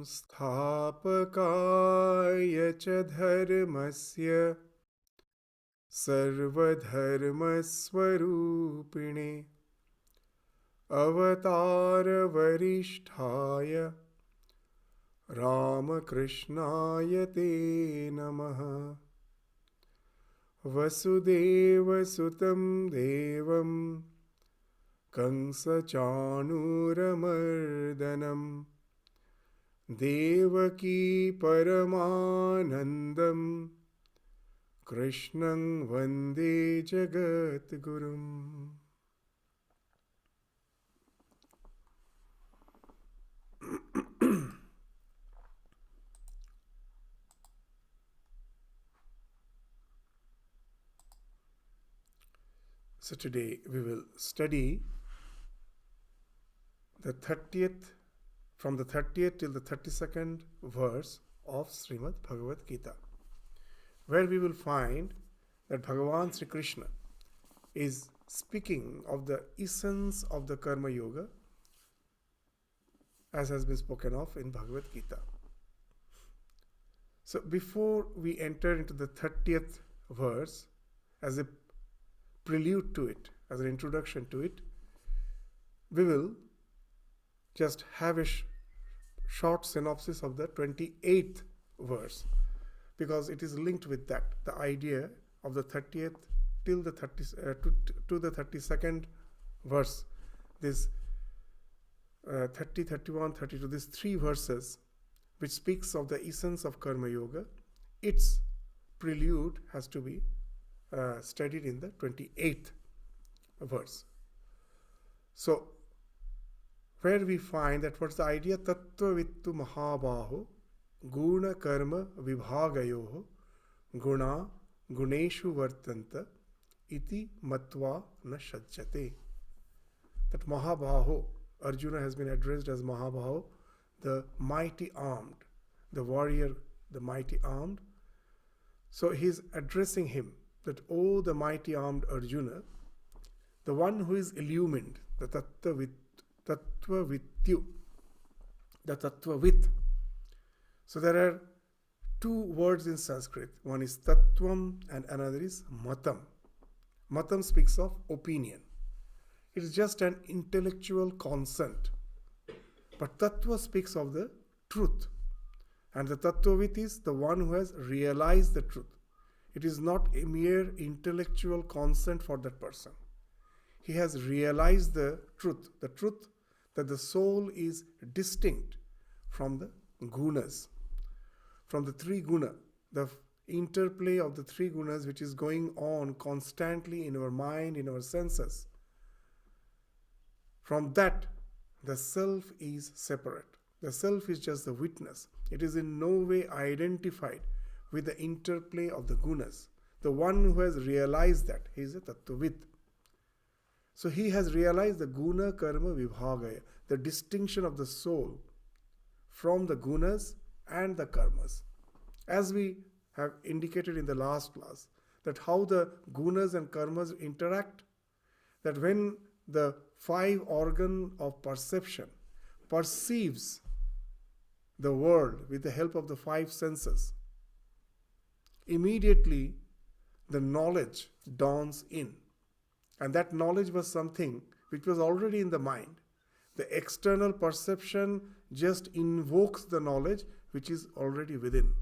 संस्थापकाय च धर्मस्य सर्वधर्मस्वरूपिणे अवतारवरिष्ठाय रामकृष्णाय ते नमः। वसुदेवसुतं देवं कंसचाणूरमर्दनं देवकी परमानन्दं कृष्णं वन्दे जगद्गुरुम्। So today we will study the 30th, from the 30th till the 32nd verse of Shrimad Bhagavad Gita, where we will find that Bhagavan Sri Krishna is speaking of the essence of the Karma Yoga as has been spoken of in Bhagavad Gita. So before we enter into the 30th verse, as a prelude to it, as an introduction to it, we will just have a short synopsis of the 28th verse, because it is linked with that, the idea of the 30th till the 30 to the 32nd verse, this 30, 31, 32, these three verses which speaks of the essence of Karma Yoga. Its prelude has to be studied in the 28th verse. So where we find that what's the idea? Tattva vittu mahabaho guna karma vibhagayoho guna guneshu vartanta iti matva na shajjate. That Mahabaho, Arjuna has been addressed as Mahabaho, the mighty armed, the warrior, the mighty armed. So he is addressing him that, oh, the mighty armed Arjuna, the one who is illumined, the tattva vityu, the tattva with. So there are two words in Sanskrit. One is tattvam and another is matam. Matam speaks of opinion. It is just an intellectual consent. But tattva speaks of the truth. And the tattvavit is the one who has realized the truth. It is not a mere intellectual consent for that person. He has realized the truth that the soul is distinct from the gunas, from the three guna, the interplay of the three gunas which is going on constantly in our mind, in our senses. From that, the self is separate. The self is just the witness. It is in no way identified with the interplay of the gunas. The one who has realized that, he is a tattvavit. So he has realized the guna karma vibhagaya, the distinction of the soul from the gunas and the karmas. As we have indicated in the last class, that how the gunas and karmas interact, that when the five organ of perception perceives the world with the help of the five senses, immediately the knowledge dawns in. And that knowledge was something which was already in the mind. The external perception just invokes the knowledge which is already within.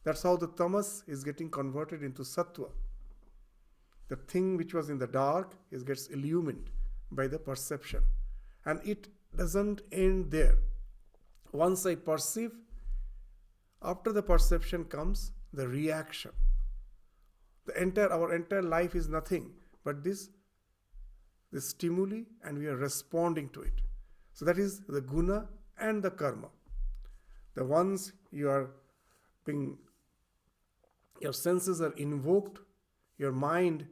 That's how the tamas is getting converted into sattva. The thing which was in the dark gets illumined by the perception. And it doesn't end there. Once I perceive, after the perception comes the reaction. Our entire life is nothing but this stimuli, and we are responding to it. So that is the guna and the karma. The ones your senses are invoked, your mind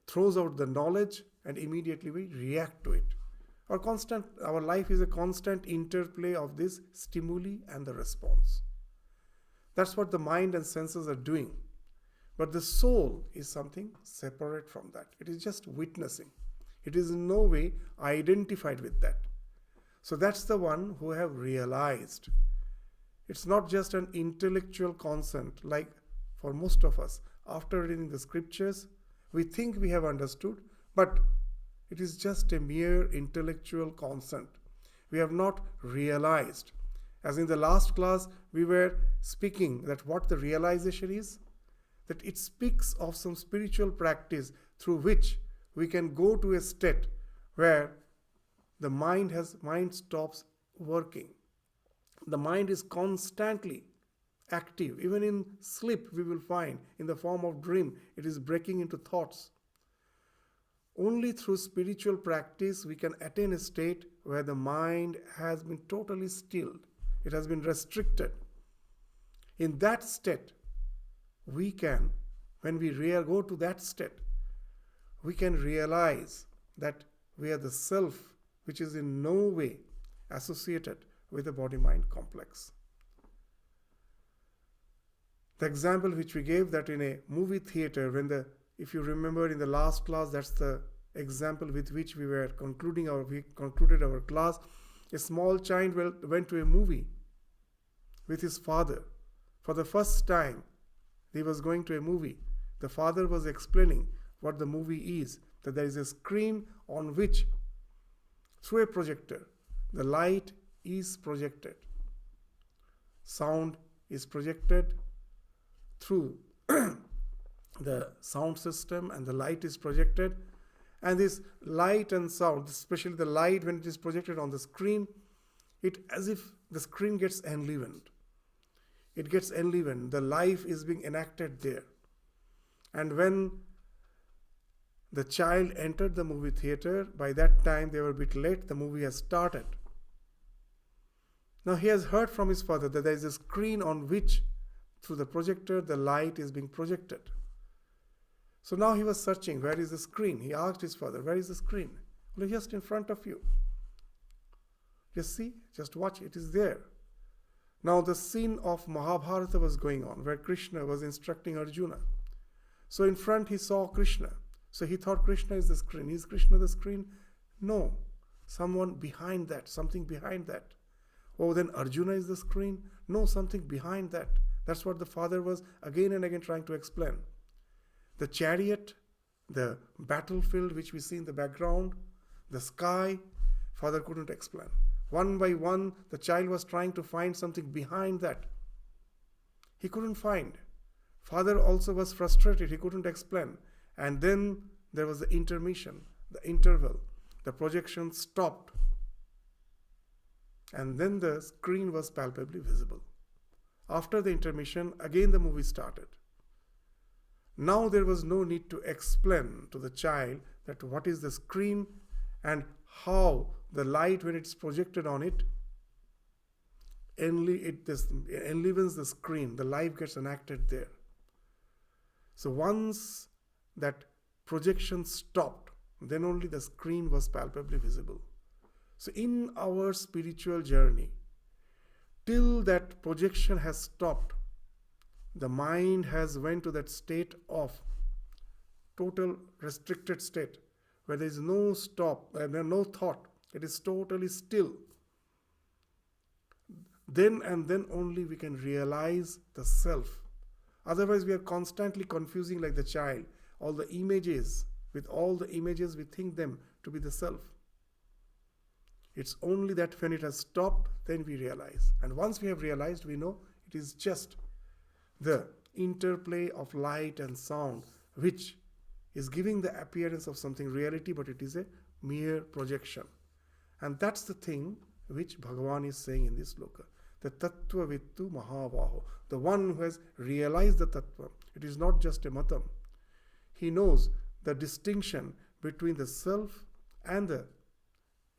throws out the knowledge, and immediately we react to it. Our life is a constant interplay of this stimuli and the response. That's what the mind and senses are doing. But the soul is something separate from that. It is just witnessing. It is in no way identified with that. So that's the one who have realized It's not just an intellectual consent like for most of us. After reading the scriptures, we think we have understood, but it is just a mere intellectual consent. We have not realized. As in the last class, we were speaking that what the realization is, that it speaks of some spiritual practice through which we can go to a state where the mind stops working. The mind is constantly active. Even in sleep, we will find in the form of dream, it is breaking into thoughts. Only through spiritual practice we can attain a state where the mind has been totally stilled. It has been restricted. In that state, we can, when we go to that state, we can realize that we are the self which is in no way associated with the body-mind complex. The example which we gave, that in a movie theater, if you remember in the last class, that's the example with which we concluded our class. A small child went to a movie with his father. For the first time, he was going to a movie. The father was explaining what the movie is, that there is a screen on which, through a projector, the light is projected. Sound is projected through the sound system, and the light is projected. And this light and sound, especially the light when it is projected on the screen, it as if the screen gets enlivened. It gets enlivened. The life is being enacted there. And when the child entered the movie theater, by that time they were a bit late, the movie has started. Now he has heard from his father that there is a screen on which, through the projector, the light is being projected. So now he was searching, where is the screen? He asked his father, where is the screen? Well, just in front of you. Just see, just watch, it is there. Now the scene of Mahabharata was going on, where Krishna was instructing Arjuna. So in front he saw Krishna. So he thought Krishna is the screen. Is Krishna the screen? No. Someone behind that, something behind that. Oh, then Arjuna is the screen? No, something behind that. That's what the father was again and again trying to explain. The chariot, the battlefield which we see in the background, the sky, father couldn't explain. One by one, the child was trying to find something behind that. He couldn't find. Father also was frustrated. He couldn't explain. And then there was the intermission, the interval. The projection stopped. And then the screen was palpably visible. After the intermission, again the movie started. Now there was no need to explain to the child that what is the screen and how the light, when it's projected on it, enlivens the screen. The life gets enacted there. So once that projection stopped, then only the screen was palpably visible. So in our spiritual journey, till that projection has stopped, the mind has went to that state of total restricted state, where there is no stop, no thought. It is totally still. Then and then only we can realize the self. Otherwise we are constantly confusing like the child. All the images, with all the images we think them to be the self. It's only that when it has stopped, then we realize. And once we have realized, we know it is just the interplay of light and sound which is giving the appearance of something reality, but it is a mere projection. And that's the thing which Bhagavan is saying in this sloka. The Tattva Vittu Mahavaho. The one who has realized the Tattva. It is not just a matam. He knows the distinction between the self and the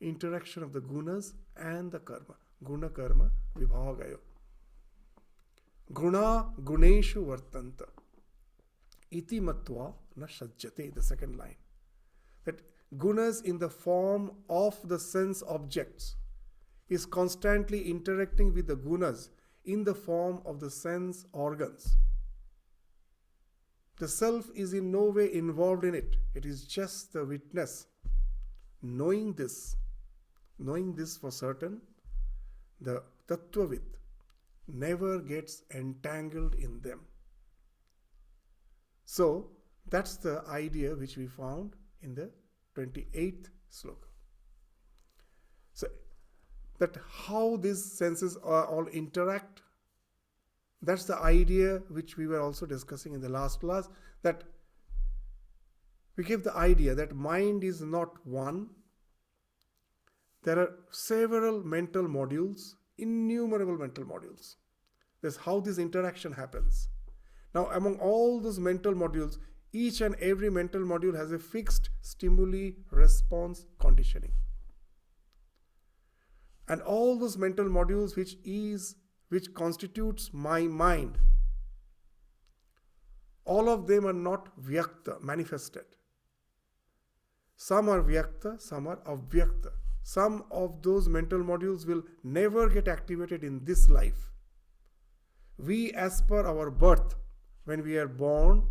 interaction of the gunas and the karma. Guna karma vibhagayo. Guna guneshu vartanta. Iti matva na sajjate. The second line. That gunas in the form of the sense objects is constantly interacting with the gunas in the form of the sense organs. The self is in no way involved in it. It is just the witness. Knowing this for certain, the Tattvavit never gets entangled in them. So that's the idea which we found in the 28th sloka. So that how these senses are all interact, that's the idea which we were also discussing in the last class, that we gave the idea that mind is not one. There are several mental modules, innumerable mental modules. That's how this interaction happens. Now, among all those mental modules, each and every mental module has a fixed stimuli response conditioning. And all those mental modules which constitutes my mind, all of them are not vyakta, manifested. Some are vyakta, some are avyakta. Some of those mental modules will never get activated in this life. We, as per our birth, when we are born,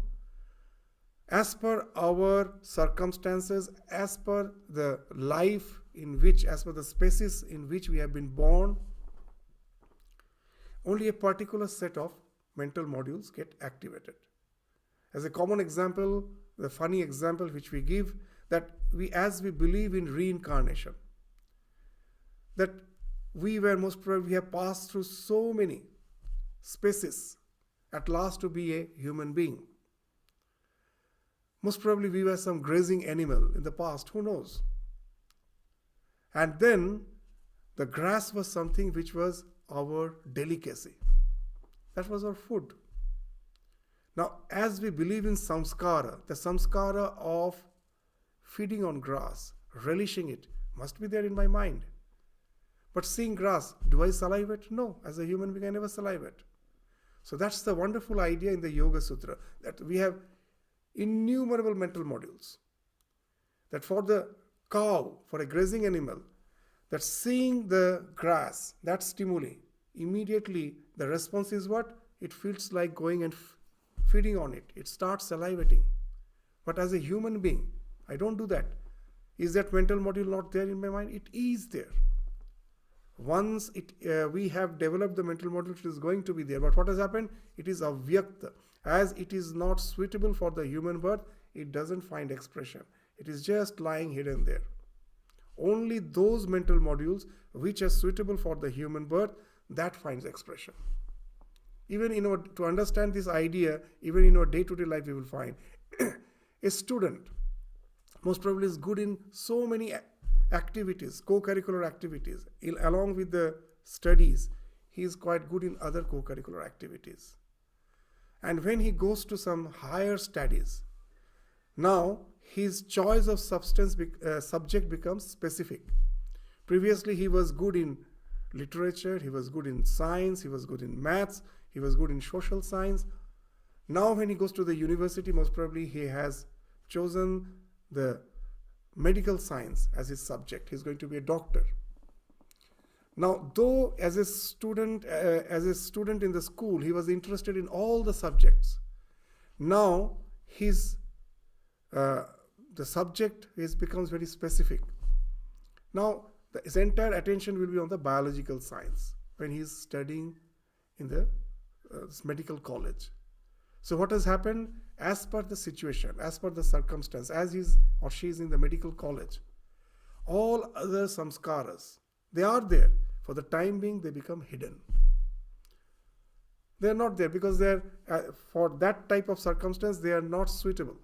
as per our circumstances, as per the life in which, as per the species in which we have been born, only a particular set of mental modules get activated. As a common example, the funny example which we give, that as we believe in reincarnation, that we have passed through so many species at last to be a human being. Most probably we were some grazing animal in the past, who knows? And then the grass was something which was our delicacy. That was our food. Now, as we believe in samskara, the samskara of feeding on grass, relishing it, must be there in my mind. But seeing grass, do I salivate? No, as a human being I never salivate. So that's the wonderful idea in the Yoga Sutra, that we have innumerable mental modules. That for the cow, for a grazing animal, that seeing the grass, that stimuli, immediately the response is what? It feels like going and feeding on it. It starts salivating. But as a human being, I don't do that. Is that mental module not there in my mind? It is there. Once we have developed the mental module, it is going to be there. But what has happened? It is avyakta. As it is not suitable for the human birth, it doesn't find expression. It is just lying hidden there. Only those mental modules which are suitable for the human birth, that finds expression. Even to understand this idea, even in our day-to-day life, we will find a student most probably is good in so many activities, co-curricular activities. Along with the studies, he is quite good in other co-curricular activities. And when he goes to some higher studies, now his choice of subject becomes specific. Previously, he was good in literature, he was good in science, he was good in maths, he was good in social science. Now when he goes to the university, most probably he has chosen the medical science as his subject. He's going to be a doctor. Now, though as a student in the school, he was interested in all the subjects. Now the subject becomes very specific. Now his entire attention will be on the biological science when he is studying in the medical college. So what has happened? As per the situation, as per the circumstance, as he or she is in the medical college, all other samskaras, they are there. For the time being, they become hidden. They are not there because they are for that type of circumstance, they are not suitable.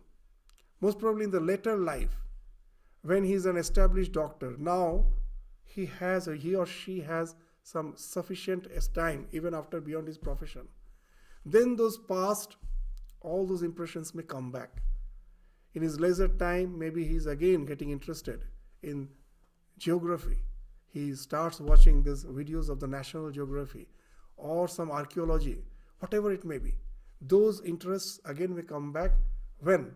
Most probably in the later life, when he is an established doctor, now he or she has some sufficient time even after beyond his profession. Then those past, all those impressions may come back. In his leisure time, maybe he is again getting interested in geography. He starts watching these videos of the National Geography or some archaeology, whatever it may be. Those interests again may come back when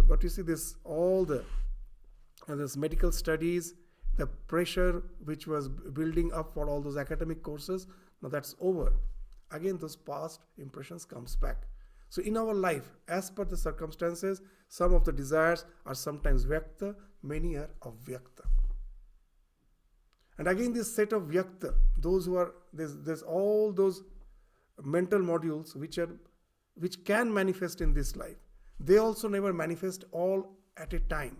but you see this, all this medical studies, the pressure which was building up for all those academic courses, now that's over. Again, those past impressions comes back. So in our life, as per the circumstances, some of the desires are sometimes vyakta, many are avyakta. And again, this set of vyakta, those who are, there's all those mental modules which can manifest in this life. They also never manifest all at a time.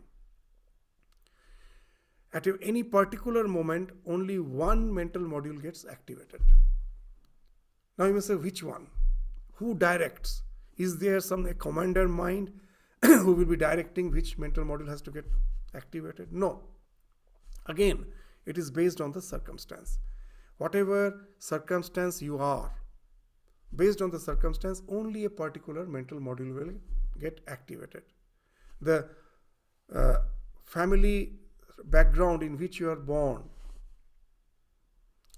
At any particular moment, only one mental module gets activated. Now you may say, which one? Who directs? Is there a commander mind who will be directing which mental module has to get activated? No. Again, it is based on the circumstance. Whatever circumstance you are, based on the circumstance, only a particular mental module will get activated. The family background in which you are born,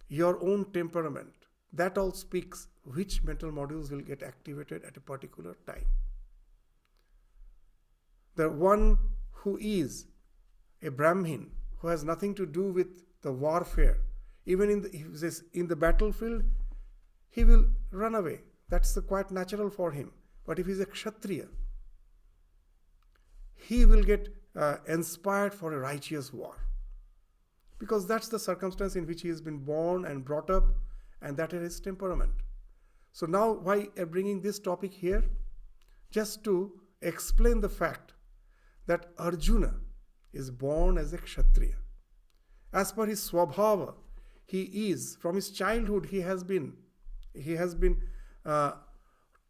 your own temperament, that all speaks which mental modules will get activated at a particular time. The one who is a Brahmin, who has nothing to do with the warfare, even in the battlefield, he will run away. That's quite natural for him. But if he's a Kshatriya, he will get inspired for a righteous war. Because that's the circumstance in which he has been born and brought up, and that is his temperament. So now, why am I bringing this topic here? Just to explain the fact that Arjuna is born as a Kshatriya. As per his swabhava, he is, from his childhood, he has been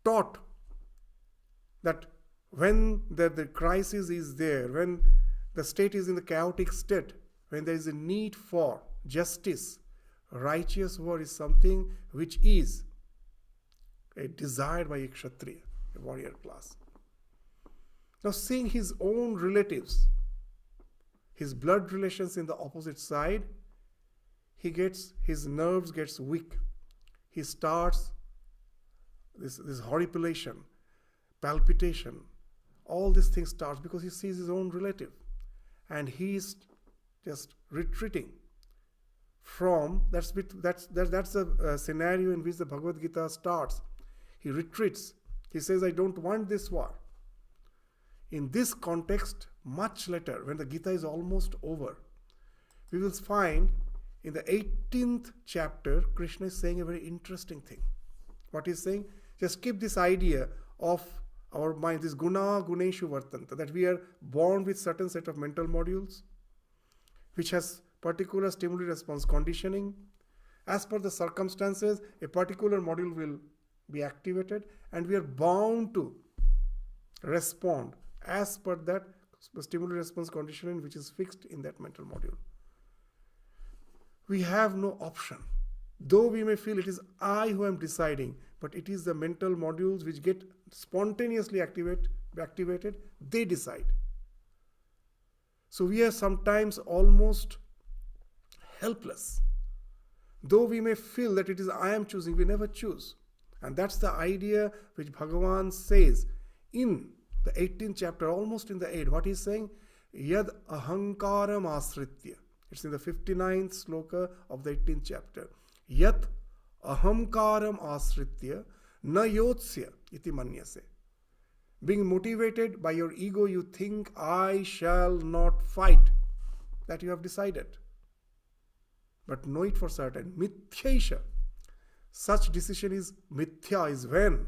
taught that when the crisis is there, when the state is in the chaotic state, when there is a need for justice, righteous war is something which is desired by a Kshatriya, a warrior class. Now, seeing his own relatives, his blood relations in the opposite side, his nerves gets weak. He starts this horripilation, palpitation, all these things starts because he sees his own relative, and he is just retreating from. That's a scenario in which the Bhagavad Gita starts. He retreats. He says, I don't want this war. In this context, much later, when the Gita is almost over, we will find in the 18th chapter, Krishna is saying a very interesting thing. What he's saying, just keep this idea of our mind, this guna guneshu vartanta, that we are born with certain set of mental modules, which has particular stimuli response conditioning. As per the circumstances, a particular module will be activated, and we are bound to respond as per that stimuli response conditioning which is fixed in that mental module. We have no option. Though we may feel it is I who am deciding, but it is the mental modules which get spontaneously activated, they decide. So we are sometimes almost helpless. Though we may feel that it is I am choosing, we never choose. And that's the idea which Bhagavan says in the 18th chapter, almost in the 8th. What he's saying? Yad ahankaram asritya. It's in the 59th sloka of the 18th chapter. Yat ahamkaram asritya na yotsya iti manyase. Being motivated by your ego, you think, I shall not fight. That you have decided. But know it for certain. Mithyaisha. Such decision is mithya, is when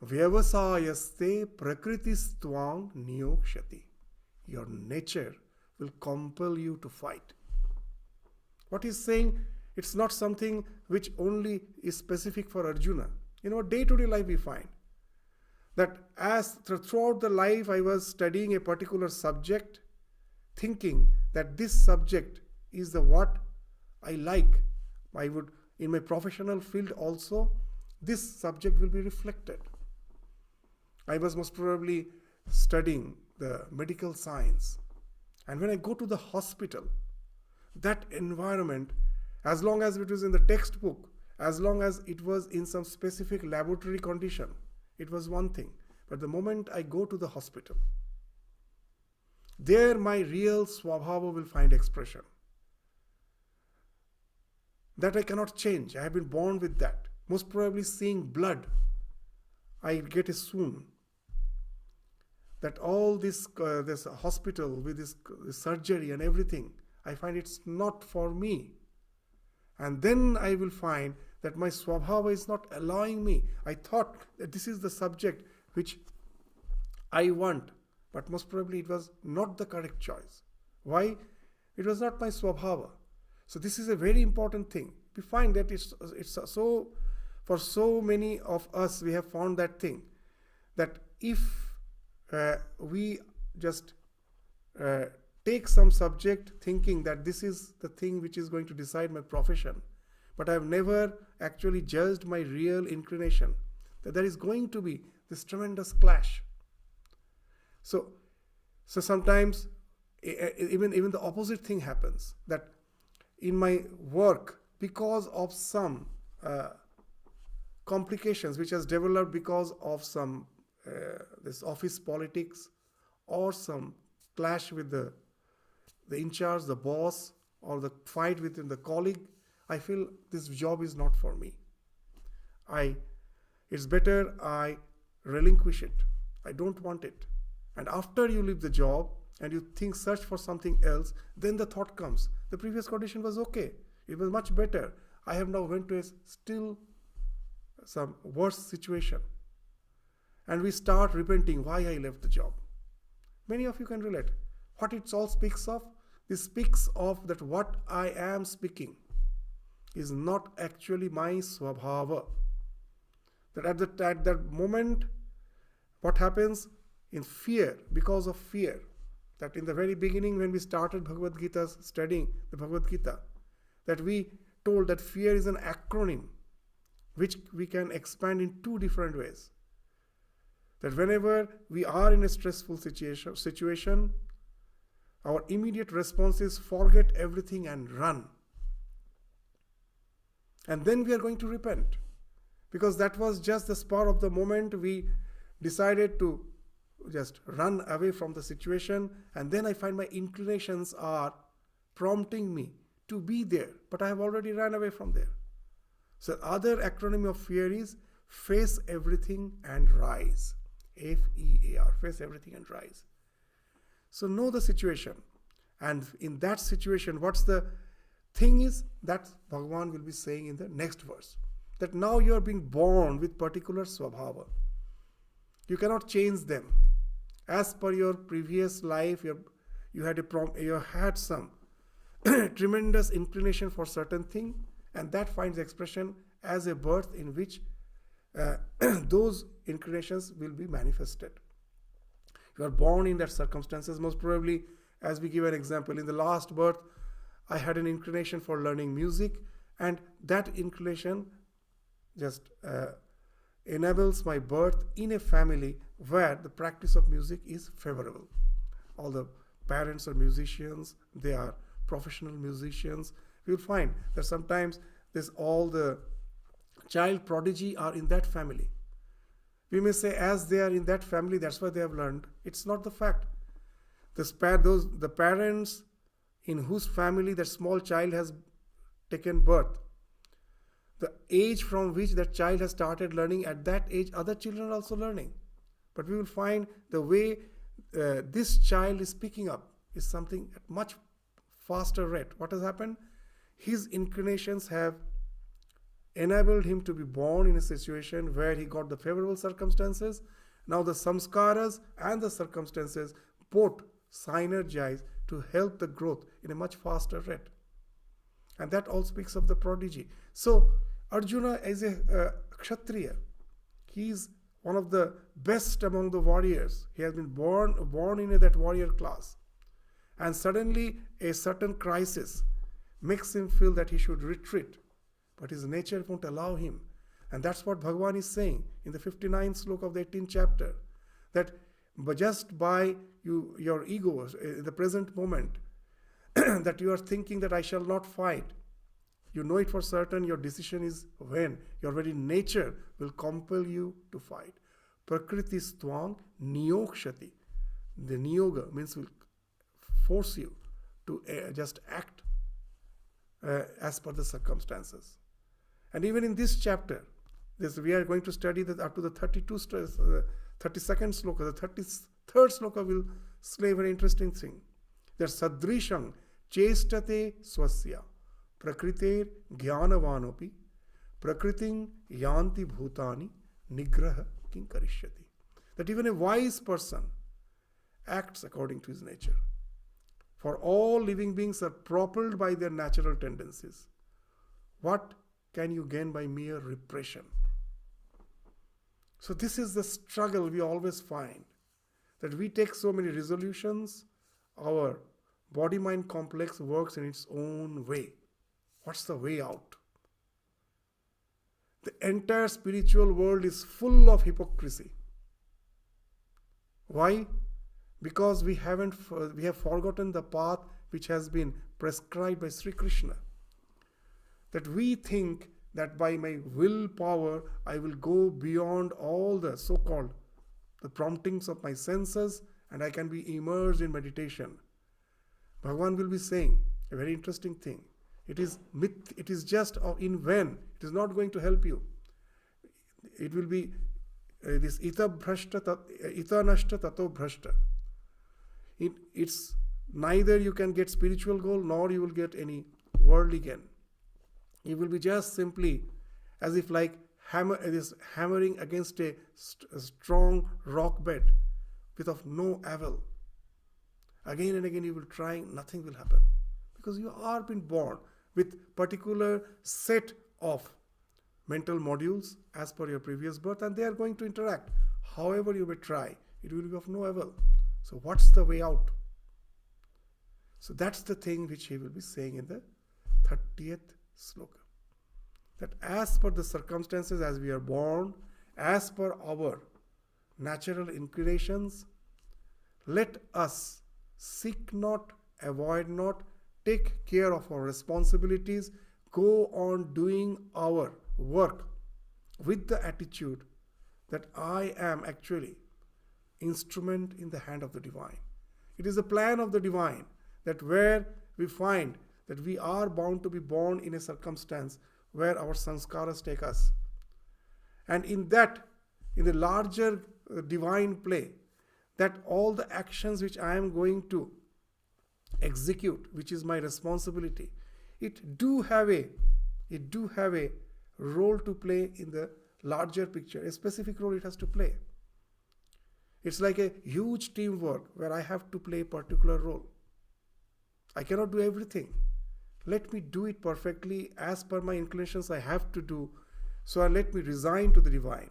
vyavasayaste prakritistvang niyokshati. Your nature will compel you to fight. What he's saying, it's not something which only is specific for Arjuna. In our day-to-day life we find that as throughout the life I was studying a particular subject, thinking that this subject is the what I like. I would, in my professional field also, this subject will be reflected. I was most probably studying the medical science. And when I go to the hospital, that environment, as long as it was in the textbook, as long as it was in some specific laboratory condition, it was one thing. But the moment I go to the hospital, there my real swabhava will find expression. That I cannot change. I have been born with that. Most probably seeing blood, I get a swoon. That all this hospital with this surgery and everything, I find it's not for me. And then I will find that my swabhava is not allowing me. I thought that this is the subject which I want, but most probably it was not the correct choice. Why? It was not my swabhava. So this is a very important thing. We find that it's so, for so many of us, we have found that thing, that if we just take some subject thinking that this is the thing which is going to decide my profession, but I have never actually judged my real inclination, that there is going to be this tremendous clash. So sometimes even the opposite thing happens, that in my work, because of some complications which has developed because of some this office politics, or some clash with the in charge, the boss, or the fight within the colleague, I feel this job is not for me. It's better I relinquish it. I don't want it. And after you leave the job and you search for something else, then the thought comes, the previous condition was okay. It was much better. I have now went to a still some worse situation. And we start repenting why I left the job. Many of you can relate. What it all speaks of? This speaks of that what I am speaking is not actually my swabhava. That at that moment, what happens in fear, because of fear, that in the very beginning when we started Bhagavad Gita, studying the Bhagavad Gita, that we told that fear is an acronym which we can expand in two different ways. That whenever we are in a stressful situation, our immediate response is forget everything and run. And then we are going to repent. Because that was just the spur of the moment we decided to just run away from the situation, and then I find my inclinations are prompting me to be there, but I have already run away from there. So other acronym of fear is face everything and rise. FEAR, face everything and rise. So know the situation, and in that situation, what's the thing is that Bhagavan will be saying in the next verse, that now you are being born with particular swabhava. You cannot change them. As per your previous life, you had some tremendous inclination for certain thing, and that finds expression as a birth in which those inclinations will be manifested. You are born in that circumstances. Most probably, as we give an example, in the last birth, I had an inclination for learning music, and that inclination just enables my birth in a family where the practice of music is favorable. All the parents are musicians, they are professional musicians. You'll find that sometimes all the child prodigy are in that family. We may say as they are in that family, that's why they have learned. It's not the fact. The parents in whose family that small child has taken birth, the age from which that child has started learning, at that age other children are also learning. But we will find the way this child is picking up is something at much faster rate. What has happened? His inclinations have enabled him to be born in a situation where he got the favorable circumstances. Now the samskaras and the circumstances both synergize to help the growth in a much faster rate. And that all speaks of the prodigy. So Arjuna is a Kshatriya. He is one of the best among the warriors. He has been born in that warrior class. And suddenly a certain crisis makes him feel that he should retreat. But his nature won't allow him. And that's what Bhagavan is saying in the 59th sloka of the 18th chapter. That just by your ego, in the present moment, that you are thinking that I shall not fight. You know it for certain, your decision is when your very nature will compel you to fight. Prakriti stvang niyokshati. The niyoga means will force you to just act as per the circumstances. And even in this chapter, we are going to study that up to the 32nd sloka. The 33rd sloka will say a very interesting thing. That sadrisham chestate swasya prakriter jnanavanopi prakriting yanti bhutani nigraha kinkarishyati. That even a wise person acts according to his nature. For all living beings are propelled by their natural tendencies. What can you gain by mere repression? So this is the struggle we always find. That we take so many resolutions, our body-mind complex works in its own way. What's the way out? The entire spiritual world is full of hypocrisy. Why? Because we have forgotten the path which has been prescribed by Sri Krishna. That we think that by my willpower I will go beyond all the so-called the promptings of my senses and I can be immersed in meditation. Bhagavan will be saying a very interesting thing. It is myth, it is just in vain. It is not going to help you. It will be this ita nashta tato bhrashta. It's neither you can get spiritual goal nor you will get any worldly gain. It will be just simply as if like hammering against a strong rock bed with of no avail. Again and again you will try, nothing will happen. Because you are been born with particular set of mental modules as per your previous birth and they are going to interact. However you may try, it will be of no avail. So what's the way out? So that's the thing which he will be saying in the 30th sloka. That as per the circumstances as we are born, as per our natural inclinations, let us seek not, avoid not, take care of our responsibilities, go on doing our work with the attitude that I am actually instrument in the hand of the divine. It is the plan of the divine that where we find that we are bound to be born in a circumstance where our sanskaras take us. And in that, in the larger divine play, that all the actions which I am going to execute, which is my responsibility, it do have a role to play in the larger picture. A specific role it has to play. It's like a huge teamwork where I have to play a particular role. I cannot do everything. Let me do it perfectly as per my inclinations I have to do. So let me resign to the divine.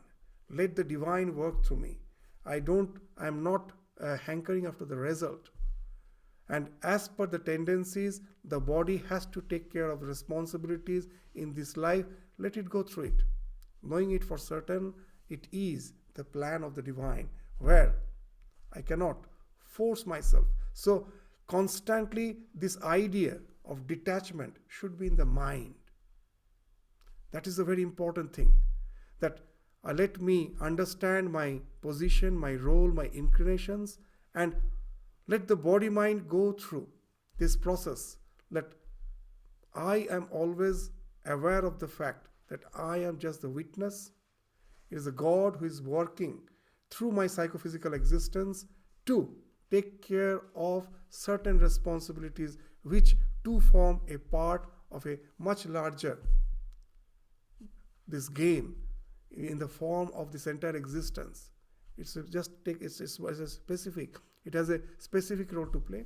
Let the divine work through me. I am not hankering after the result. And as per the tendencies, the body has to take care of the responsibilities in this life. Let it go through it. Knowing it for certain, it is the plan of the divine where I cannot force myself. So constantly this idea of detachment should be in the mind. That is a very important thing. That let me understand my position, my role, my inclinations, and let the body-mind go through this process. That I am always aware of the fact that I am just the witness. It is a God who is working through my psychophysical existence to take care of certain responsibilities which to form a part of a much larger this game in the form of this entire existence. It's a specific. It has a specific role to play.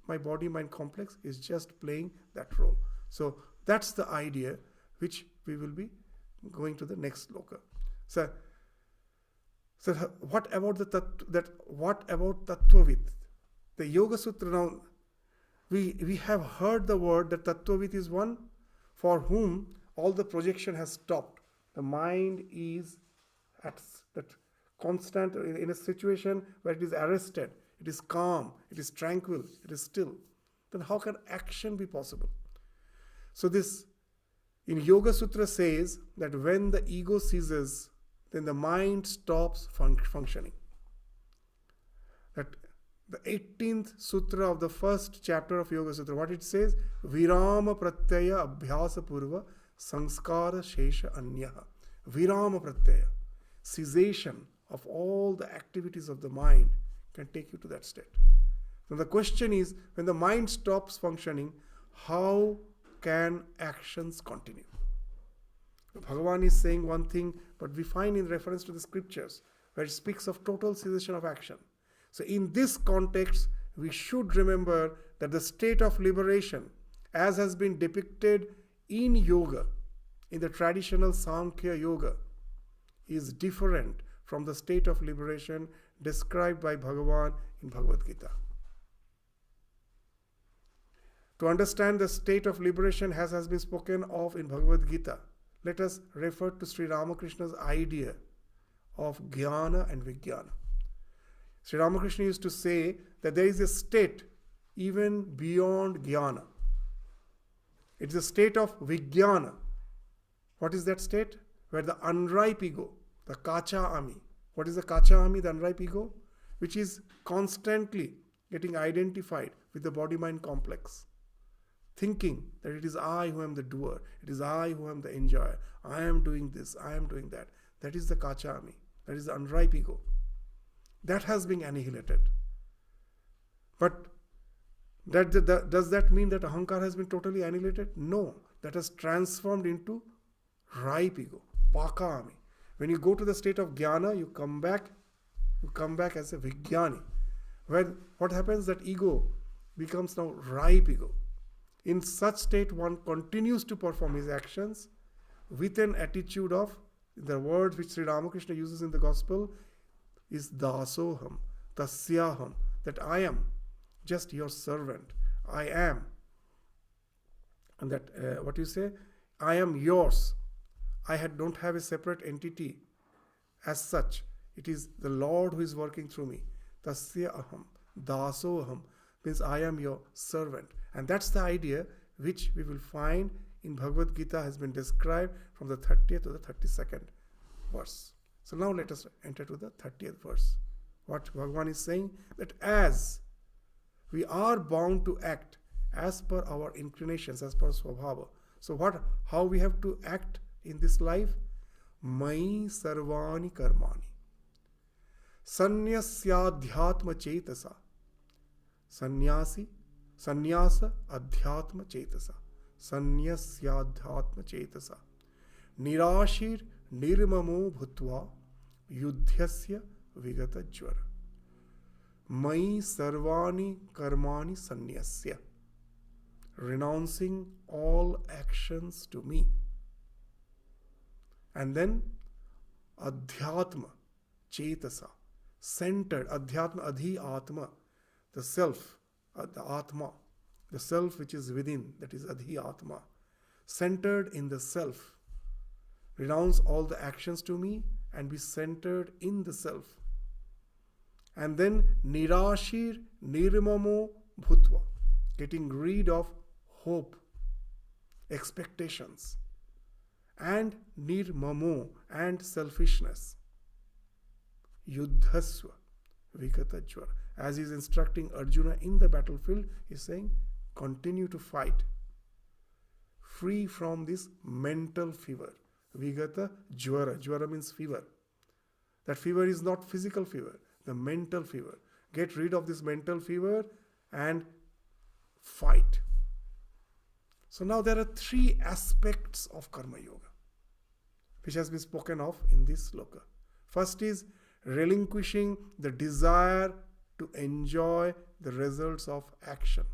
My body-mind complex is just playing that role. So that's the idea which we will be going to the next sloka. So what about Tattvavid? The Yoga Sutra now, we have heard the word that Tattvavid is one for whom all the projection has stopped. The mind is at that constant, in a situation where it is arrested, it is calm, it is tranquil, it is still. Then how can action be possible? So this in Yoga Sutra says that when the ego ceases, then the mind stops functioning. That the 18th sutra of the first chapter of Yoga Sutra, what it says? Virama pratyaya abhyasa purva sanskara shesha anyaha. Virama pratyaya. Cessation of all the activities of the mind can take you to that state. So the question is, when the mind stops functioning, how can actions continue? Bhagavan is saying one thing, but we find in reference to the scriptures where it speaks of total cessation of action. So in this context, we should remember that the state of liberation, as has been depicted in yoga, in the traditional Samkhya yoga, is different from the state of liberation described by Bhagavan in Bhagavad Gita. To understand the state of liberation as has been spoken of in Bhagavad Gita, let us refer to Sri Ramakrishna's idea of Jnana and Vijnana. Sri Ramakrishna used to say that there is a state even beyond Jnana. It is a state of Vijnana. What is that state? Where the unripe ego, the Kacha Ami. What is the Kacha Ami, the unripe ego? Which is constantly getting identified with the body-mind complex. Thinking that it is I who am the doer, it is I who am the enjoyer, I am doing this, I am doing that. That is the Kacha Ami, that is the unripe ego. That has been annihilated. But does that mean that Ahankar has been totally annihilated? No, that has transformed into ripe ego, Paka Ami. When you go to the state of Jnana, you come back as a Vijnani. When what happens, that ego becomes now ripe ego. In such state, one continues to perform his actions with an attitude of, the word which Sri Ramakrishna uses in the gospel is dasoham, tasyaham, that I am just your servant. I am. And that, what you say? I am yours. Don't have a separate entity as such. It is the Lord who is working through me. Tasyaham, dasoham, means I am your servant. And that's the idea which we will find in Bhagavad Gita has been described from the 30th to the 32nd verse. So now let us enter to the 30th verse. What Bhagavan is saying, that as we are bound to act as per our inclinations, as per Swabhava. So how we have to act in this life? Mai sarvani karmani. Sanyasyadhyatma chetasa. Sannyasa adhyatma chetasa. Sanyasyadhyatma chetasa. Nirashir nirmamo bhutva yudhyasya vigata jvara. Mai sarvani karmani sanyasya. Renouncing all actions to me. And then adhyatma chetasa. Centered. Adhyatma, adhi atma. The self, the atma. The self which is within, that is adhi atma. Centered in the self. Renounce all the actions to me and be centered in the self. And then nirashir nirmamo bhutva. Getting rid of hope, expectations. And nirmamo, and selfishness. Yuddhasva vigata jvara. As he is instructing Arjuna in the battlefield, he is saying, continue to fight. Free from this mental fever. Vigata jvara. Jvara means fever. That fever is not physical fever, the mental fever. Get rid of this mental fever and fight. So now there are three aspects of Karma Yoga, which has been spoken of in this sloka. First is relinquishing the desire to enjoy the results of action.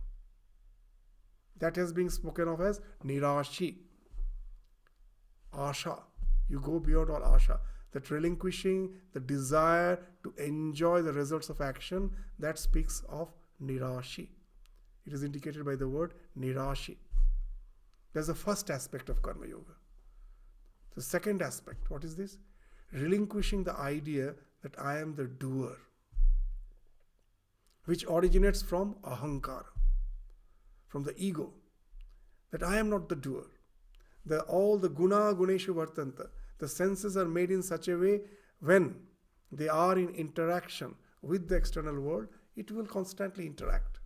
That has been spoken of as nirashi. Asha. You go beyond all asha. That relinquishing the desire to enjoy the results of action, that speaks of nirashi. It is indicated by the word nirashi. That's the first aspect of Karma Yoga. The second aspect, what is this? Relinquishing the idea that I am the doer, which originates from ahankara, from the ego, that I am not the doer. All the guna guneshu vartanta, the senses are made in such a way when they are in interaction with the external world, it will constantly interact.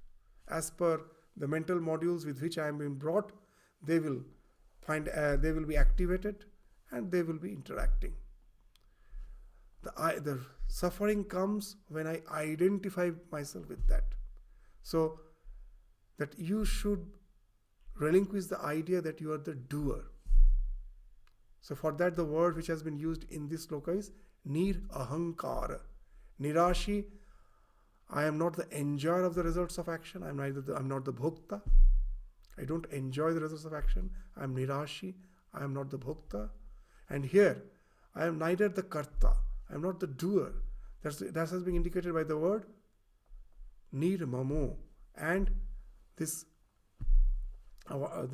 As per the mental modules with which I am being brought, they will be activated and they will be interacting. The suffering comes when I identify myself with that. So that you should relinquish the idea that you are the doer. So for that, the word which has been used in this sloka is Nir Ahankara. Nirashi, I am not the enjoyer of the results of action. I'm not the bhokta. I don't enjoy the results of action. I'm Nirashi. I am not the bhokta. And here, I am neither the karta. I am not the doer. That has been indicated by the word Nirmamo. And this Adhyatma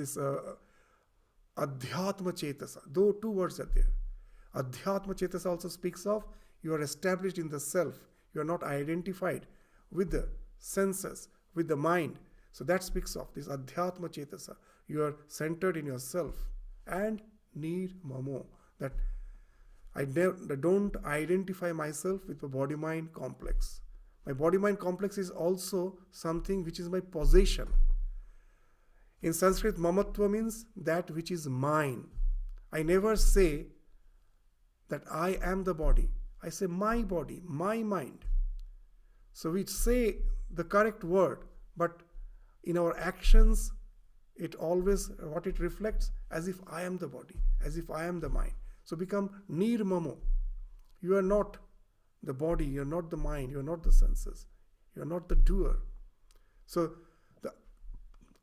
Chetasa. Though two words are there. Adhyatma Chetasa also speaks of you are established in the self. You are not identified with the senses, with the mind. So that speaks of this Adhyatma Chetasa. You are centered in yourself. And Nirmamo. That I don't identify myself with the body-mind complex. My body-mind complex is also something which is my possession. In Sanskrit, mamatva means that which is mine. I never say that I am the body. I say my body, my mind. So we say the correct word, but in our actions, it always, what it reflects, as if I am the body, as if I am the mind. So become nirmamo. You are not the body, you are not the mind, you are not the senses, you are not the doer. So the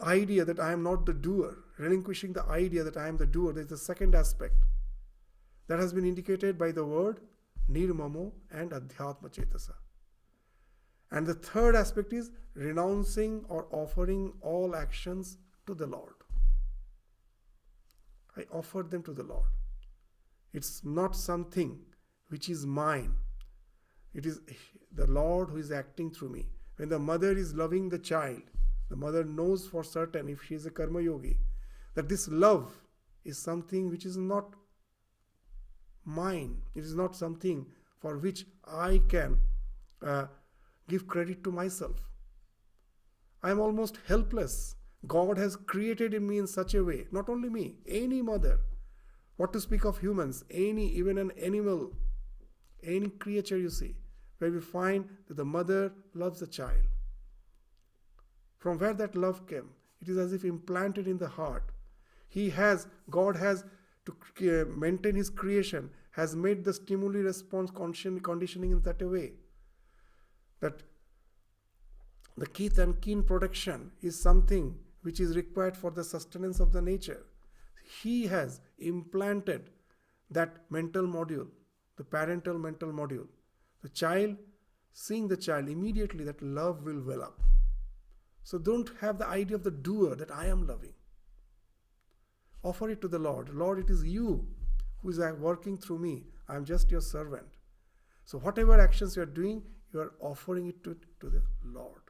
idea that I am not the doer, relinquishing the idea that I am the doer, there is the second aspect that has been indicated by the word nirmamo and adhyatma chetasa. And the third aspect is renouncing or offering all actions to the Lord. I offer them to the Lord. It's not something which is mine. It is the Lord who is acting through me. When the mother is loving the child, the mother knows for certain, if she is a karma yogi, that this love is something which is not mine. It is not something for which I can give credit to myself. I am almost helpless. God has created in me in such a way, not only me, any mother. What to speak of humans, even an animal, any creature you see, where we find that the mother loves the child. From where that love came, it is as if implanted in the heart. God has, to maintain his creation, has made the stimuli response conditioning in such a way that the kith and kin protection is something which is required for the sustenance of the nature. He has implanted that mental module, the parental mental module. The child, seeing the child, immediately that love will well up. So don't have the idea of the doer that I am loving. Offer it to the Lord. Lord, it is you who is working through me. I am just your servant. So whatever actions you are doing, you are offering it to the Lord.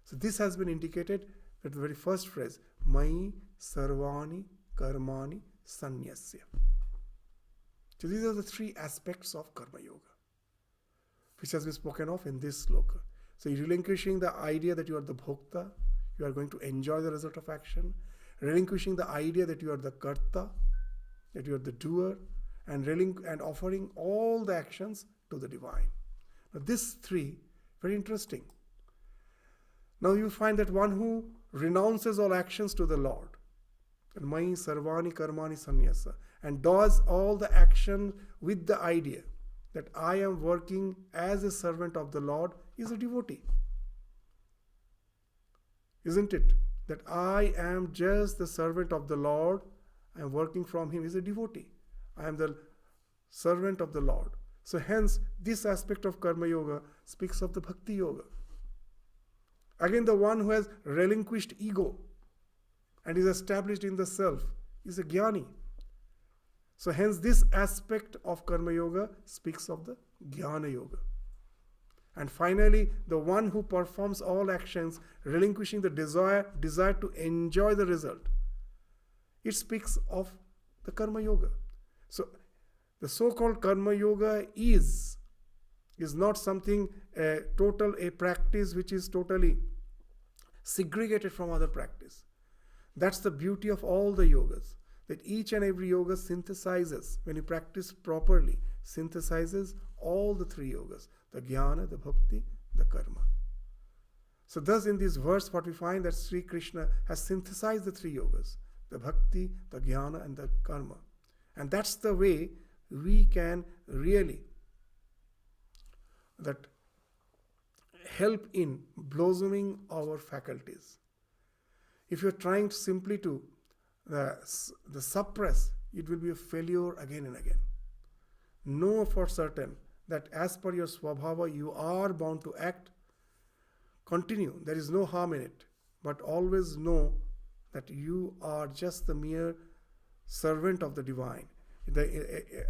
So this has been indicated at the very first phrase, Mai Sarvani Karmani Sanyasya. So these are the three aspects of Karma Yoga, which has been spoken of in this sloka. So relinquishing the idea that you are the bhokta, you are going to enjoy the result of action, relinquishing the idea that you are the karta, that you are the doer, and offering all the actions to the divine. Now these three, very interesting. Now you find that one who renounces all actions to the Lord, and Mai Sarvani Karmani Sanyasa, and does all the action with the idea that I am working as a servant of the Lord, is a devotee. Isn't it? That I am just the servant of the Lord, I am working from him, is a devotee. I am the servant of the Lord. So hence, this aspect of Karma Yoga speaks of the Bhakti Yoga. Again, the one who has relinquished ego and is established in the self is a jnani. So hence, this aspect of Karma Yoga speaks of the Jnana Yoga. And finally, the one who performs all actions, relinquishing the desire to enjoy the result, it speaks of the Karma Yoga. So the so-called Karma Yoga is not something a practice which is totally segregated from other practice. That's the beauty of all the yogas, that each and every yoga synthesizes, when you practice properly, synthesizes all the three yogas, the jnana, the bhakti, the karma. So thus in this verse what we find that Sri Krishna has synthesized the three yogas, the bhakti, the jnana and the karma. And that's the way we can really that help in blossoming our faculties. If you're trying simply to the suppress, it will be a failure again and again. Know for certain that as per your swabhava, you are bound to act. Continue. There is no harm in it. But always know that you are just the mere servant of the divine.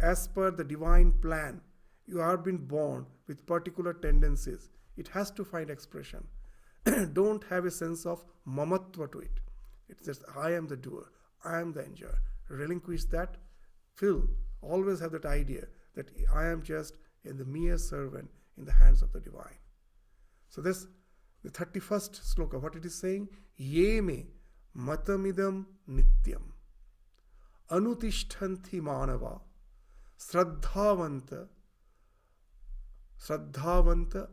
As per the divine plan, you have been born with particular tendencies. It has to find expression. Don't have a sense of mamatva to it. It's just, I am the doer. I am the enjoyer. Relinquish that. Always have that idea that I am just the mere servant in the hands of the divine. So this, the 31st sloka, what it is saying? Ye me matamidam nityam anutishtanti manava sraddhavanta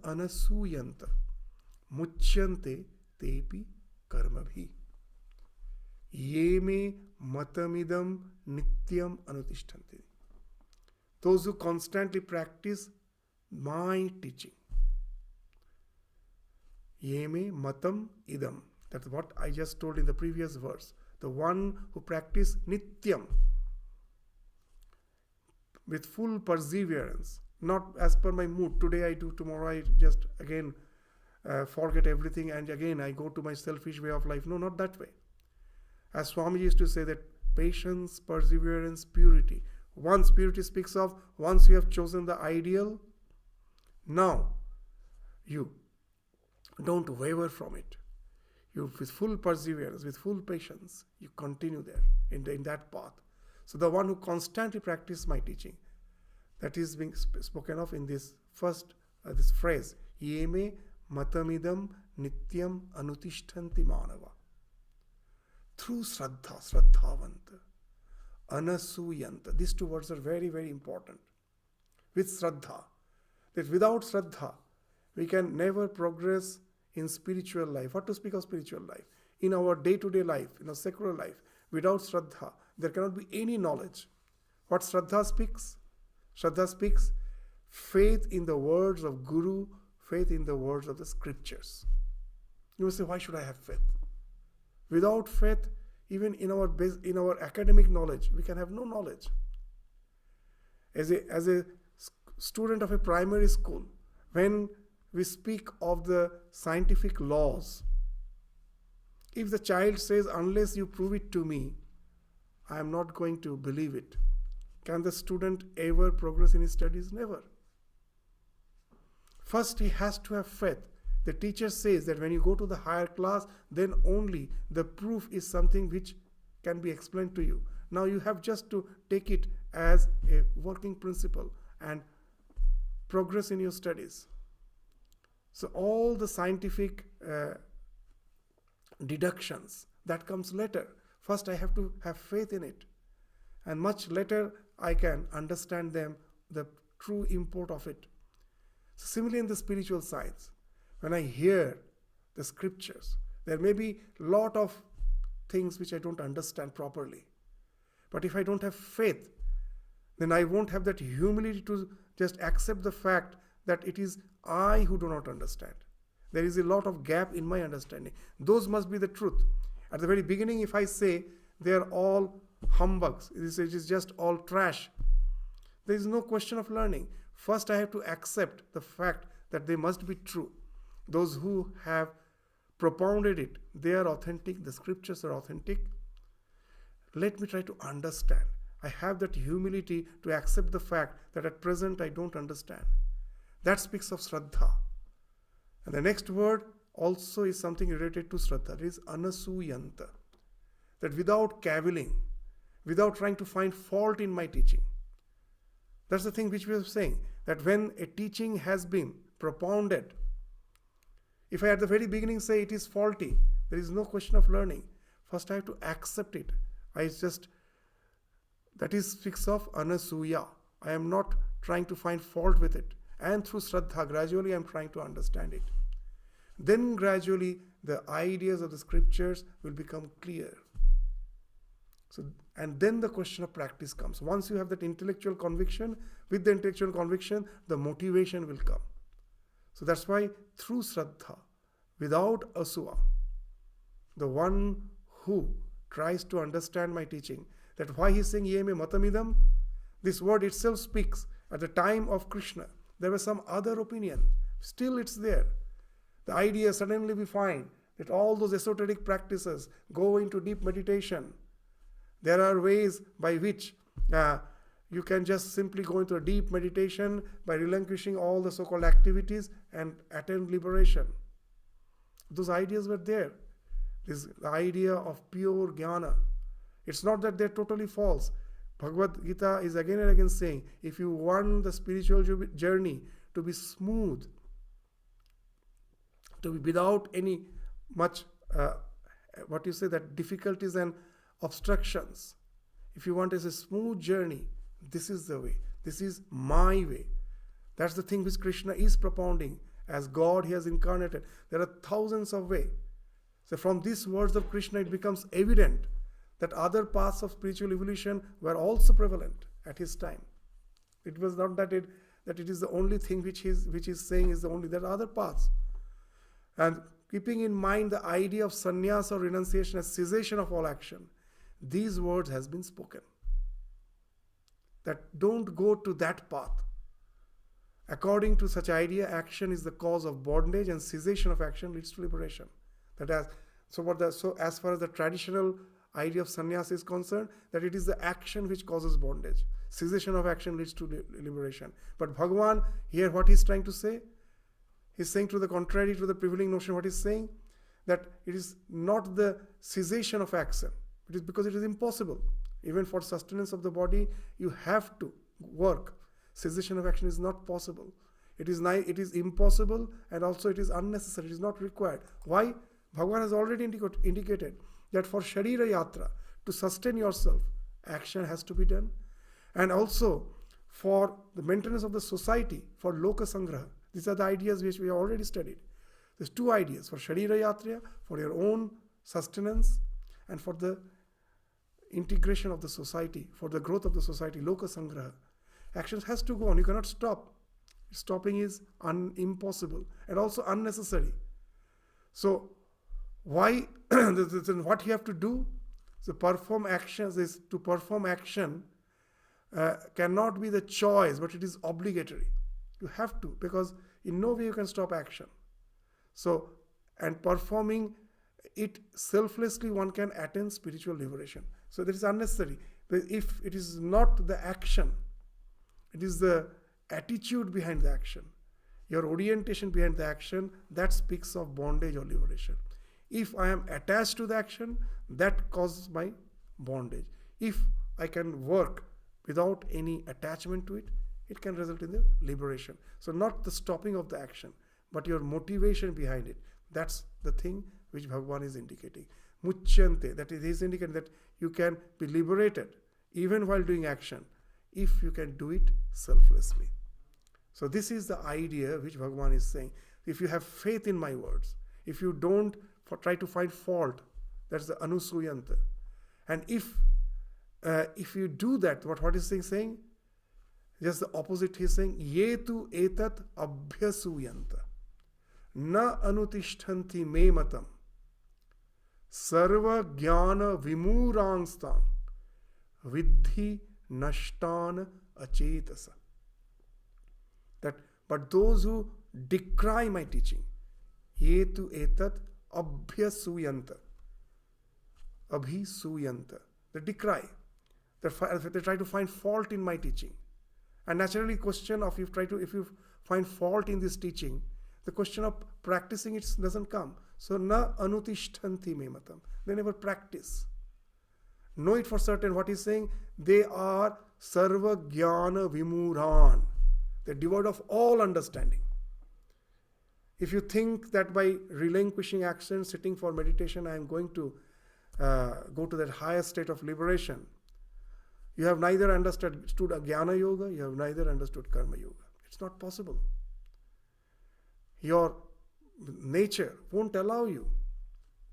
anasuyanta muchyante tepi karmabhi. Ye me matamidam nityam anutishtanti. Those who constantly practice my teaching. Ye me matam idam. That's what I just told in the previous verse. The one who practice nityam with full perseverance, not as per my mood. Today I do, tomorrow I just again forget everything and again I go to my selfish way of life. No, not that way. As Swami used to say that patience, perseverance, purity. Once purity speaks of, once you have chosen the ideal, now you don't waver from it. You, with full perseverance, with full patience, you continue there in that path. So the one who constantly practices my teaching, that is being spoken of in this first this phrase, Ye me matamidam nityam anutishtanti manava. Through Shraddhavanta, Anasuyanta. These two words are very, very important. With Shraddha. That without Shraddha, we can never progress in spiritual life. What to speak of spiritual life? In our day-to-day life, in our secular life, without Shraddha, there cannot be any knowledge. What Shraddha speaks? Shraddha speaks faith in the words of Guru, faith in the words of the scriptures. You will say, why should I have faith? Without faith, even in our academic knowledge, we can have no knowledge. As a student of a primary school, when we speak of the scientific laws, if the child says, unless you prove it to me, I am not going to believe it, can the student ever progress in his studies? Never. First, he has to have faith. The teacher says that when you go to the higher class, then only the proof is something which can be explained to you. Now you have just to take it as a working principle and progress in your studies. So all the scientific deductions, that comes later. First I have to have faith in it. And much later I can understand them, the true import of it. So similarly in the spiritual science, when I hear the scriptures, there may be a lot of things which I don't understand properly. But if I don't have faith, then I won't have that humility to just accept the fact that it is I who do not understand. There is a lot of gap in my understanding. Those must be the truth. At the very beginning, if I say they are all humbugs, it is just all trash, there is no question of learning. First, I have to accept the fact that they must be true. Those who have propounded it, they are authentic, the scriptures are authentic. Let me try to understand. I have that humility to accept the fact that at present I don't understand. That speaks of Shraddha. And the next word also is something related to Shraddha. It is Anasuyanta. That without cavilling, without trying to find fault in my teaching. That's the thing which we are saying. That when a teaching has been propounded, if I at the very beginning say it is faulty, there is no question of learning. First I have to accept it. That is speaks of Anasuya. I am not trying to find fault with it. And through Shraddha, gradually I am trying to understand it. then gradually the ideas of the scriptures will become clear. So, and then the question of practice comes. Once you have that intellectual conviction, with the intellectual conviction, the motivation will come. So that's why through Shraddha, without Asuva, the one who tries to understand my teaching, that why he's saying, Ye me matamidam, this word itself speaks. At the time of Krishna, there was some other opinion. Still it's there. The idea suddenly we find that all those esoteric practices go into deep meditation. There are ways by which you can just simply go into a deep meditation by relinquishing all the so-called activities and attain liberation. Those ideas were there. This idea of pure jnana. It's not that they're totally false. Bhagavad Gita is again and again saying, if you want the spiritual journey to be smooth, to be without any much, that difficulties and obstructions, if you want a smooth journey, this is the way. This is my way. That's the thing which Krishna is propounding. As God, he has incarnated. There are thousands of ways. So from these words of Krishna, it becomes evident that other paths of spiritual evolution were also prevalent at his time. It was not that it is the only thing which he is saying is the only. There are other paths. And keeping in mind the idea of sannyas or renunciation as cessation of all action, these words has been spoken. That don't go to that path. According to such idea, action is the cause of bondage and cessation of action leads to liberation. So as far as the traditional idea of sannyas is concerned, that it is the action which causes bondage. Cessation of action leads to liberation. But Bhagavan, here what he's trying to say? He's saying to the contrary to the prevailing notion, what he's saying? That it is not the cessation of action. It is because it is impossible. Even for sustenance of the body, you have to work. Cessation of action is not possible. It is impossible, and also it is unnecessary. It is not required. Why? Bhagavan has already indicated that for Sharira Yatra, to sustain yourself, action has to be done. And also for the maintenance of the society, for Loka Sangraha. These are the ideas which we have already studied. There's two ideas, for Sharira Yatra, for your own sustenance, and for the integration of the society, for the growth of the society, Loka Sangraha. Actions has to go on. You cannot stop. Stopping is impossible and also unnecessary. So why? What you have to do? So perform actions is to perform action cannot be the choice, but it is obligatory. You have to, because in no way you can stop action. So, and performing it selflessly, one can attain spiritual liberation. So that is unnecessary. But if it is not the action, it is the attitude behind the action, your orientation behind the action, that speaks of bondage or liberation. If I am attached to the action, that causes my bondage. If I can work without any attachment to it, it can result in the liberation. So not the stopping of the action, but your motivation behind it. That's the thing which Bhagavan is indicating. Muchyante, that is indicating that you can be liberated even while doing action, if you can do it selflessly. So this is the idea which Bhagavan is saying. If you have faith in my words, if you don't try to find fault, that's the anusuyanta. And if you do that, what is he saying? Just the opposite, he is saying, yetu etat abhyasuyanta na anutishtanti me matam sarva jnana vimurangstan vidhi nashtan achetasa. That, but those who decry my teaching, yetu etat abhyasuyanta, abhisuyanta, they decry, they try to find fault in my teaching. And naturally, question of if you find fault in this teaching, the question of practicing it doesn't come. So na anutishtanti me matam, they never practice. Know it for certain. What he's saying, they are sarva jnana vimuran. They're devoid of all understanding. If you think that by relinquishing action, sitting for meditation, I am going to go to that higher state of liberation, you have neither understood a jnana yoga, you have neither understood karma yoga. It's not possible. Your nature won't allow you.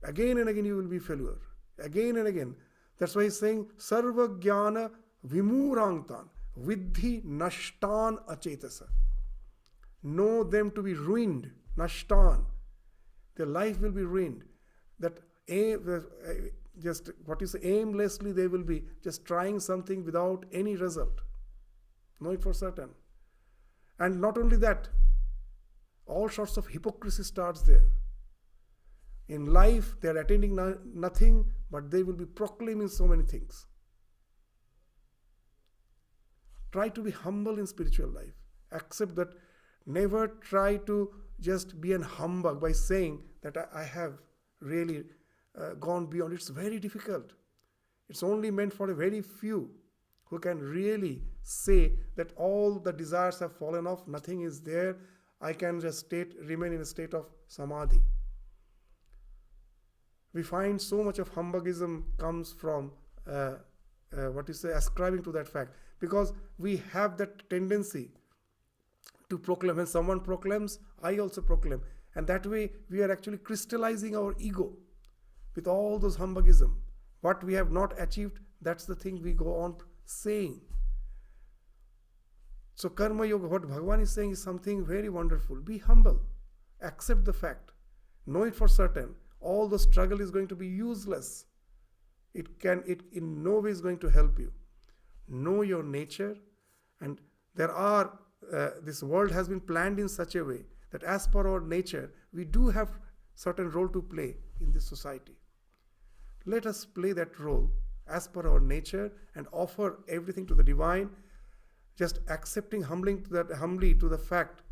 Again and again you will be failure. Again and again. That's why he's saying, Sarva Jnana Vimurangtan Vidhi Nashtan Achetasa. Know them to be ruined. Nashtan. Their life will be ruined. That just what is aimlessly they will be just trying something without any result. Know it for certain. And not only that, all sorts of hypocrisy starts there. In life, they are attaining nothing, but they will be proclaiming so many things. Try to be humble in spiritual life. Accept that. Never try to just be an humbug by saying that I have really gone beyond. It's very difficult. It's only meant for a very few who can really say that all the desires have fallen off, nothing is there, I can just remain in a state of samadhi. We find so much of humbugism comes from ascribing to that fact, because we have that tendency to proclaim. When someone proclaims, I also proclaim, and that way we are actually crystallizing our ego with all those humbugism. What we have not achieved, that's the thing we go on saying. So karma yoga, what Bhagavan is saying is something very wonderful. Be humble. Accept the fact. Know it for certain. All the struggle is going to be useless. It in no way is going to help you. Know your nature, and this world has been planned in such a way that as per our nature, we do have certain role to play in this society. Let us play that role as per our nature and offer everything to the divine, just accepting humbly to the fact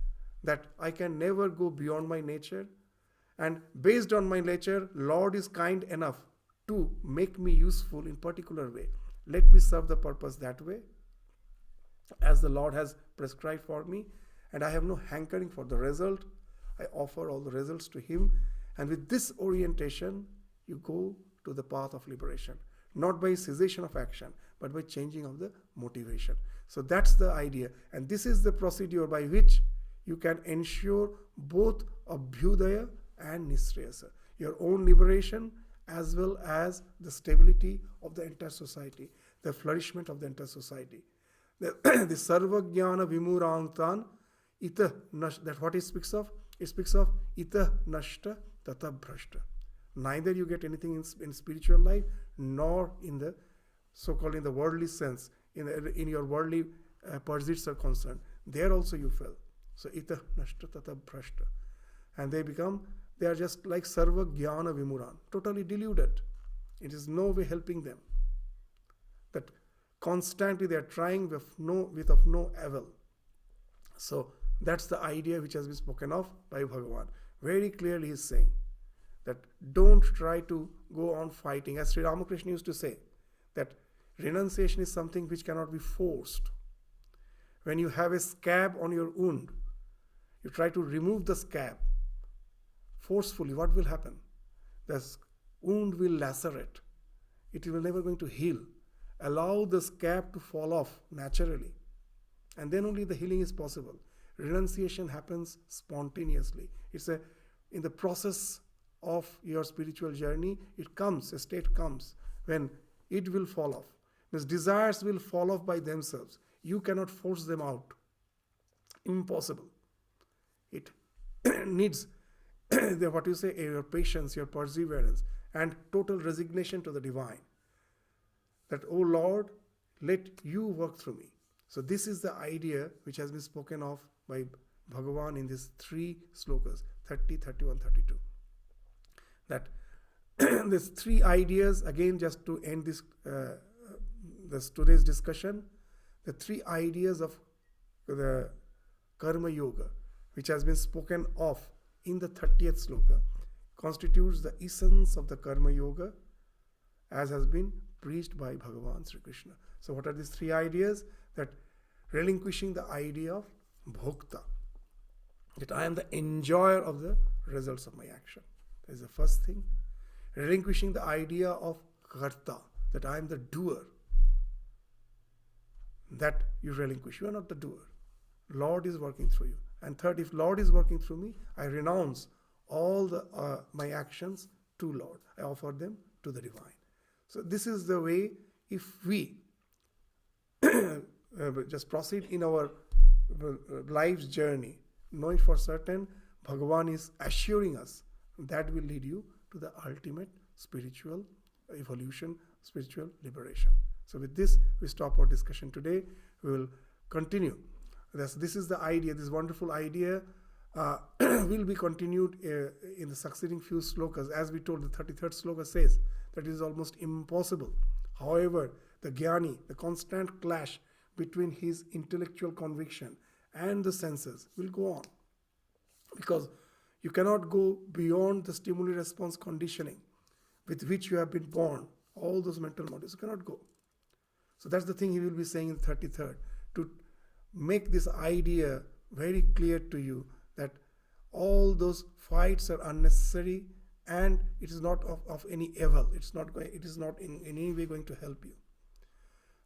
that I can never go beyond my nature, and based on my nature, Lord is kind enough to make me useful in particular way. Let me serve the purpose that way, as the Lord has prescribed for me, and I have no hankering for the result. I offer all the results to Him, and with this orientation, you go to the path of liberation. Not by cessation of action, but by changing of the motivation. So that's the idea, and this is the procedure by which you can ensure both Abhyudaya and Nishreyasa, your own liberation as well as the stability of the entire society, the flourishment of the entire society. The Sarva Jnana Vimurangtan Ita Nashta, that what it speaks of? It speaks of Ita Nashta Tata Bhrashta. Neither you get anything in spiritual life, nor in the so-called in the worldly sense, in your worldly pursuits are concerned. There also you fell. So Ita Nashta Tata Bhrashta. And they are just like Sarva Jnana Vimuran, totally deluded. It is no way helping them. That constantly they are trying with of no avail. So that's the idea which has been spoken of by Bhagavan. Very clearly he is saying that don't try to go on fighting. As Sri Ramakrishna used to say, that renunciation is something which cannot be forced. When you have a scab on your wound, you try to remove the scab forcefully, what will happen? The wound will lacerate. It will never going to heal. Allow the scab to fall off naturally, and then only the healing is possible. Renunciation happens spontaneously. In the process of your spiritual journey, a state comes when it will fall off. Means desires will fall off by themselves. You cannot force them out. Impossible. It needs your patience, your perseverance, and total resignation to the divine. That, oh Lord, let you work through me. So this is the idea which has been spoken of by Bhagavan in these 3 slokas, 30, 31, 32. That these 3 ideas, again just to end this today's discussion, the 3 ideas of the Karma Yoga, which has been spoken of in the 30th sloka, constitutes the essence of the Karma Yoga as has been preached by Bhagavan Sri Krishna. So what are these 3 ideas? That relinquishing the idea of bhokta, that I am the enjoyer of the results of my action. That is the first thing. Relinquishing the idea of karta, that I am the doer. That you relinquish. You are not the doer. Lord is working through you. And third, if Lord is working through me, I renounce all my actions to Lord. I offer them to the divine. So this is the way, if we just proceed in our life's journey, knowing for certain Bhagavan is assuring us that will lead you to the ultimate spiritual evolution, spiritual liberation. So with this, we stop our discussion today. We will continue. This is the idea, this wonderful idea will be continued in the succeeding few slokas. As we told, the 33rd sloka says that it is almost impossible. However, the Jnani, the constant clash between his intellectual conviction and the senses will go on. Because you cannot go beyond the stimuli-response conditioning with which you have been born, all those mental models, you cannot go. So that's the thing he will be saying in the 33rd, to make this idea very clear to you that all those fights are unnecessary and it is not of any evil. It is not in any way going to help you.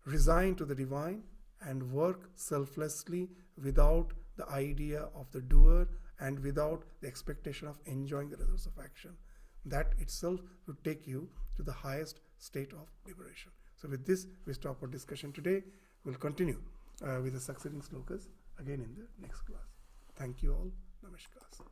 Resign to the divine and work selflessly without the idea of the doer and without the expectation of enjoying the results of action. That itself will take you to the highest state of liberation. So with this, we stop our discussion today. We'll continue with the succeeding slokas again in the next class. Thank you all. Namaskar.